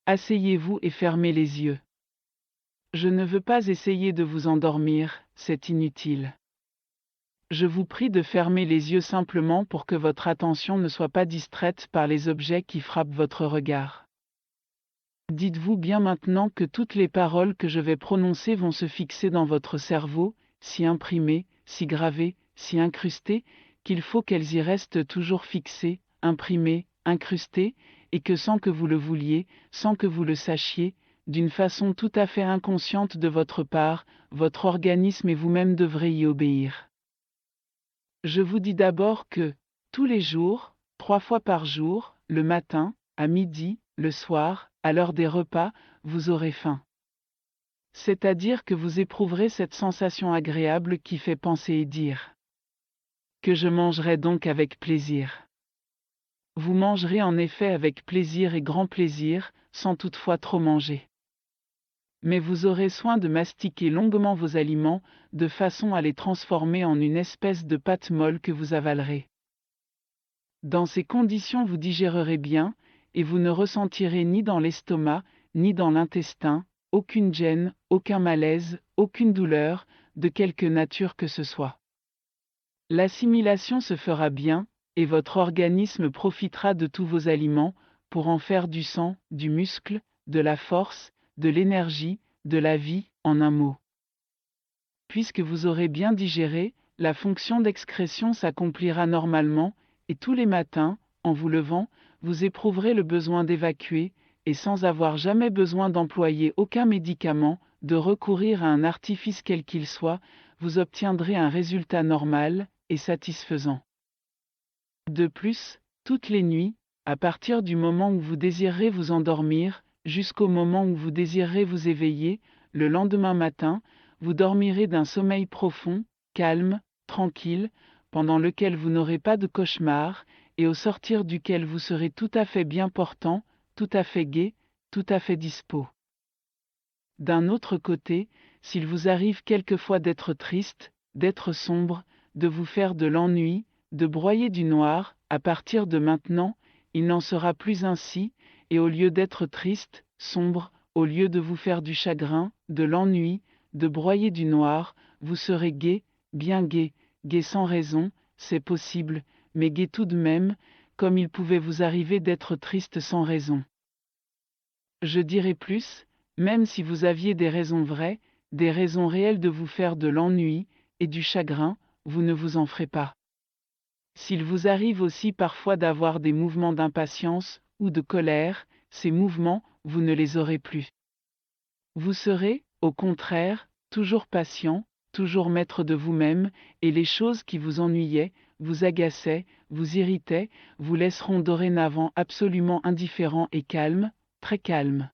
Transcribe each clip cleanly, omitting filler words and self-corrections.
Asseyez-vous et fermez les yeux. Je ne veux pas essayer de vous endormir, c'est inutile. Je vous prie de fermer les yeux simplement pour que votre attention ne soit pas distraite par les objets qui frappent votre regard. Dites-vous bien maintenant que toutes les paroles que je vais prononcer vont se fixer dans votre cerveau, si imprimées, si gravées, si incrustées, qu'il faut qu'elles y restent toujours fixées, imprimées, incrustées, et que sans que vous le vouliez, sans que vous le sachiez, d'une façon tout à fait inconsciente de votre part, votre organisme et vous-même devrez y obéir. Je vous dis d'abord que, tous les jours, 3 fois par jour, le matin, à midi, le soir, à l'heure des repas, vous aurez faim. C'est-à-dire que vous éprouverez cette sensation agréable qui fait penser et dire que je mangerai donc avec plaisir. Vous mangerez en effet avec plaisir et grand plaisir, sans toutefois trop manger. Mais vous aurez soin de mastiquer longuement vos aliments, de façon à les transformer en une espèce de pâte molle que vous avalerez. Dans ces conditions vous digérerez bien, et vous ne ressentirez ni dans l'estomac, ni dans l'intestin, aucune gêne, aucun malaise, aucune douleur, de quelque nature que ce soit. L'assimilation se fera bien, et votre organisme profitera de tous vos aliments, pour en faire du sang, du muscle, de la force, de l'énergie, de la vie, en un mot. Puisque vous aurez bien digéré, la fonction d'excrétion s'accomplira normalement, et tous les matins, en vous levant, vous éprouverez le besoin d'évacuer, et sans avoir jamais besoin d'employer aucun médicament, de recourir à un artifice quel qu'il soit, vous obtiendrez un résultat normal et satisfaisant. De plus, toutes les nuits, à partir du moment où vous désirerez vous endormir, jusqu'au moment où vous désirerez vous éveiller, le lendemain matin, vous dormirez d'un sommeil profond, calme, tranquille, pendant lequel vous n'aurez pas de cauchemar, et au sortir duquel vous serez tout à fait bien portant, tout à fait gai, tout à fait dispos. D'un autre côté, s'il vous arrive quelquefois d'être triste, d'être sombre, de vous faire de l'ennui, de broyer du noir, à partir de maintenant, il n'en sera plus ainsi, et au lieu d'être triste, sombre, au lieu de vous faire du chagrin, de l'ennui, de broyer du noir, vous serez gai, bien gai, gai sans raison, c'est possible, mais gai tout de même, comme il pouvait vous arriver d'être triste sans raison. Je dirai plus, même si vous aviez des raisons vraies, des raisons réelles de vous faire de l'ennui et du chagrin, vous ne vous en ferez pas. S'il vous arrive aussi parfois d'avoir des mouvements d'impatience ou de colère, ces mouvements, vous ne les aurez plus. Vous serez, au contraire, toujours patient, toujours maître de vous-même, et les choses qui vous ennuyaient, vous agaçaient, vous irritaient, vous laisseront dorénavant absolument indifférent et calme, très calme.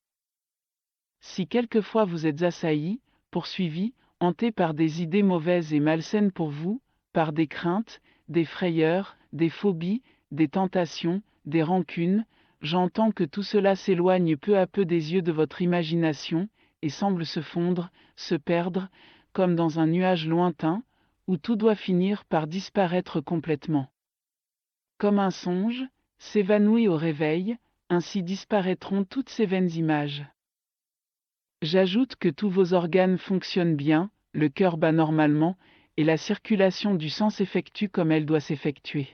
Si quelquefois vous êtes assailli, poursuivi, hanté par des idées mauvaises et malsaines pour vous, par des craintes, des frayeurs, des phobies, des tentations, des rancunes, j'entends que tout cela s'éloigne peu à peu des yeux de votre imagination, et semble se fondre, se perdre, comme dans un nuage lointain, où tout doit finir par disparaître complètement. Comme un songe, s'évanouit au réveil, ainsi disparaîtront toutes ces vaines images. J'ajoute que tous vos organes fonctionnent bien, le cœur bat normalement, et la circulation du sang s'effectue comme elle doit s'effectuer.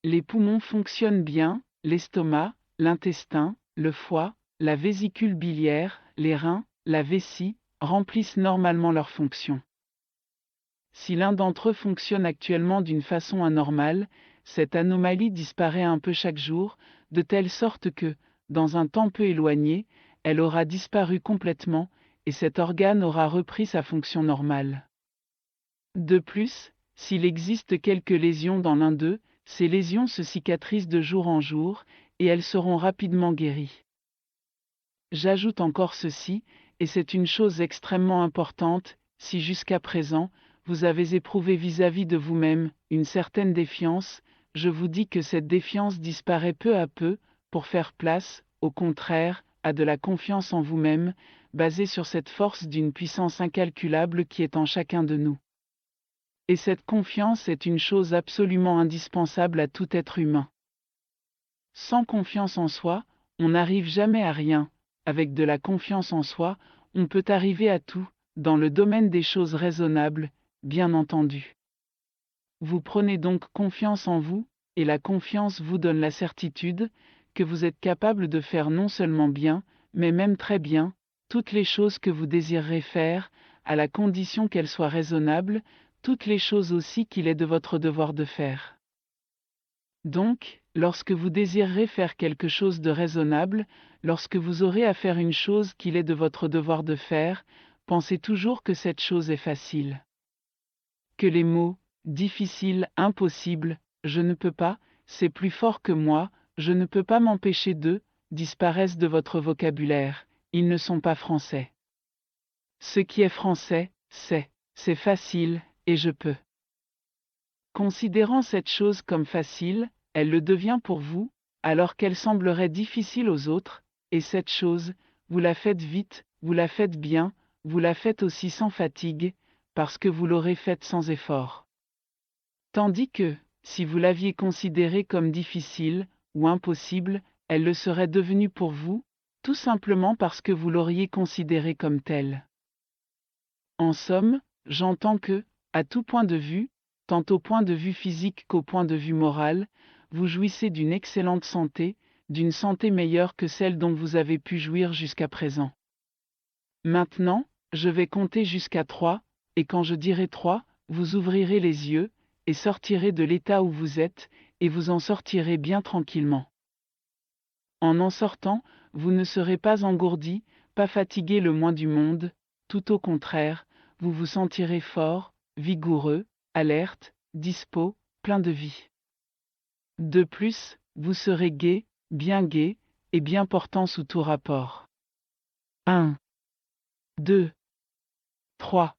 Les poumons fonctionnent bien, l'estomac, l'intestin, le foie, la vésicule biliaire, les reins, la vessie, remplissent normalement leurs fonctions. Si l'un d'entre eux fonctionne actuellement d'une façon anormale, cette anomalie disparaît un peu chaque jour, de telle sorte que, dans un temps peu éloigné, elle aura disparu complètement, et cet organe aura repris sa fonction normale. De plus, s'il existe quelques lésions dans l'un d'eux, ces lésions se cicatrisent de jour en jour, et elles seront rapidement guéries. J'ajoute encore ceci, et c'est une chose extrêmement importante, si jusqu'à présent, vous avez éprouvé vis-à-vis de vous-même une certaine défiance, je vous dis que cette défiance disparaît peu à peu, pour faire place, au contraire, à de la confiance en vous-même, basée sur cette force d'une puissance incalculable qui est en chacun de nous. Et cette confiance est une chose absolument indispensable à tout être humain. Sans confiance en soi, On n'arrive jamais à rien. Avec de la confiance en soi, on peut arriver à tout, dans le domaine des choses raisonnables, bien entendu. Vous prenez donc confiance en vous, et la confiance vous donne la certitude que vous êtes capable de faire non seulement bien, mais même très bien, toutes les choses que vous désirerez faire, à la condition qu'elles soient raisonnables, toutes les choses aussi qu'il est de votre devoir de faire. Donc, lorsque vous désirerez faire quelque chose de raisonnable, lorsque vous aurez à faire une chose qu'il est de votre devoir de faire, pensez toujours que cette chose est facile. Que les mots difficile, impossible, je ne peux pas, c'est plus fort que moi, je ne peux pas m'empêcher de disparaissent de votre vocabulaire, ils ne sont pas français. Ce qui est français, c'est facile, et je peux. Considérant cette chose comme facile, elle le devient pour vous, alors qu'elle semblerait difficile aux autres, et cette chose, vous la faites vite, vous la faites bien, vous la faites aussi sans fatigue, parce que vous l'aurez faite sans effort. Tandis que, si vous l'aviez considérée comme difficile, ou impossible, elle le serait devenue pour vous, tout simplement parce que vous l'auriez considérée comme telle. En somme, j'entends que, à tout point de vue, tant au point de vue physique qu'au point de vue moral, vous jouissez d'une excellente santé, d'une santé meilleure que celle dont vous avez pu jouir jusqu'à présent. Maintenant, je vais compter jusqu'à 3, et quand je dirai 3, vous ouvrirez les yeux, et sortirez de l'état où vous êtes, et vous en sortirez bien tranquillement. En sortant, vous ne serez pas engourdi, pas fatigué le moins du monde, tout au contraire, vous vous sentirez fort, vigoureux, alerte, dispo, plein de vie. De plus, vous serez gai, et bien portant sous tout rapport. 1, 2, 3.